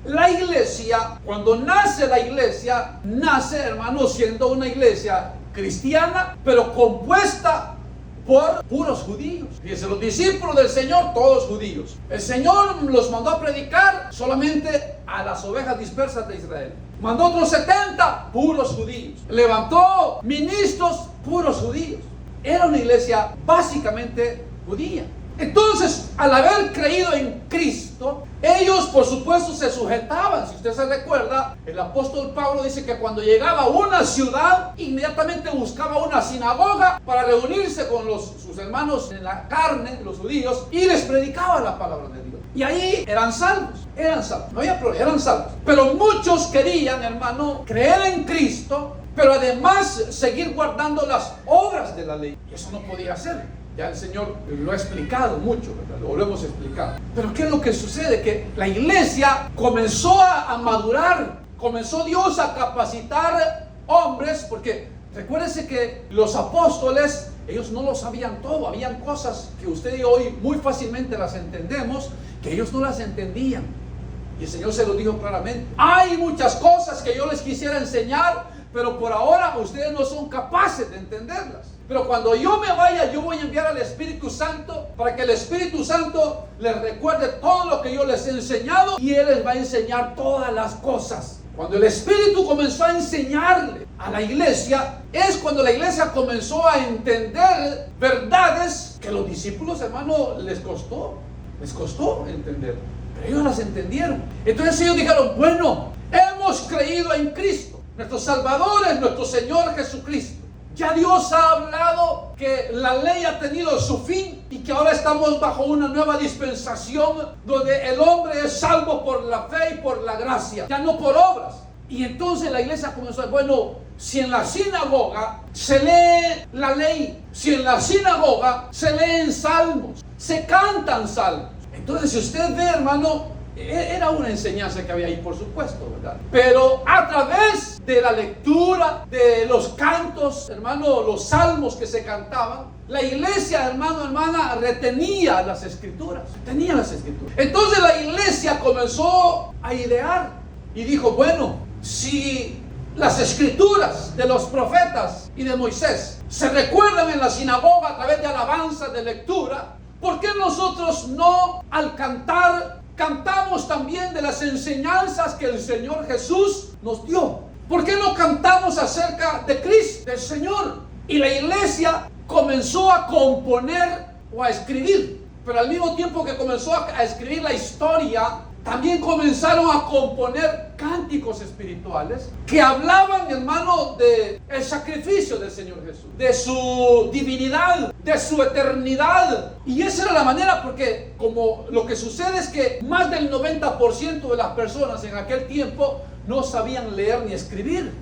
La iglesia, cuando nace la iglesia, nace, hermano, siendo una iglesia cristiana, pero compuesta por puros judíos. Fíjense, los discípulos del Señor, todos judíos. El Señor los mandó a predicar solamente a las ovejas dispersas de Israel. Mandó otros 70, puros judíos. Levantó ministros, puros judíos. Era una iglesia básicamente judía. Entonces, al haber creído en Cristo, ellos por supuesto se sujetaban. Si usted se recuerda, el apóstol Pablo dice que cuando llegaba a una ciudad, inmediatamente buscaba una sinagoga para reunirse con sus hermanos en la carne, los judíos, y les predicaba la palabra de Dios. Y ahí eran salvos, no había problema, eran salvos. Pero muchos querían, hermano, creer en Cristo, pero además seguir guardando las obras de la ley. Y eso no podía ser. Ya el Señor lo ha explicado mucho, ¿verdad? Lo hemos explicado. Pero ¿qué es lo que sucede? Que la iglesia comenzó a madurar, comenzó Dios a capacitar hombres, porque recuérdense que los apóstoles, ellos no lo sabían todo. Habían cosas que usted y hoy muy fácilmente las entendemos, que ellos no las entendían. Y el Señor se lo dijo claramente. Hay muchas cosas que yo les quisiera enseñar, pero por ahora ustedes no son capaces de entenderlas. Pero cuando yo me vaya, yo voy a enviar al Espíritu Santo para que el Espíritu Santo les recuerde todo lo que yo les he enseñado, y Él les va a enseñar todas las cosas. Cuando el Espíritu comenzó a enseñarle a la iglesia, es cuando la iglesia comenzó a entender verdades que los discípulos, hermano, les costó entender. Pero ellos las entendieron. Entonces ellos dijeron, bueno, hemos creído en Cristo. Nuestro Salvador es nuestro Señor Jesucristo. Ya Dios ha hablado que la ley ha tenido su fin y que ahora estamos bajo una nueva dispensación donde el hombre es salvo por la fe y por la gracia, ya no por obras. Y entonces la iglesia comenzó a decir, bueno, si en la sinagoga se lee la ley, si en la sinagoga se leen salmos, se cantan salmos. Entonces, si usted ve, hermano, era una enseñanza que había ahí, por supuesto, ¿verdad? Pero a través de la lectura, de los cantos, hermano, los salmos que se cantaban, la iglesia, hermano, hermana, retenía las escrituras. Tenía las escrituras. Entonces la iglesia comenzó a idear y dijo, bueno, si las escrituras de los profetas y de Moisés se recuerdan en la sinagoga a través de alabanza, de lectura, ¿por qué nosotros no, al cantar, cantamos también de las enseñanzas que el Señor Jesús nos dio? ¿Por qué no cantamos acerca de Cristo, del Señor? Y la iglesia comenzó a componer o a escribir, pero al mismo tiempo que comenzó a escribir la historia, también comenzaron a componer cánticos espirituales que hablaban, hermano, de el sacrificio del Señor Jesús, de su divinidad, de su eternidad. Y esa era la manera, porque como lo que sucede es que más del 90% de las personas en aquel tiempo no sabían leer ni escribir.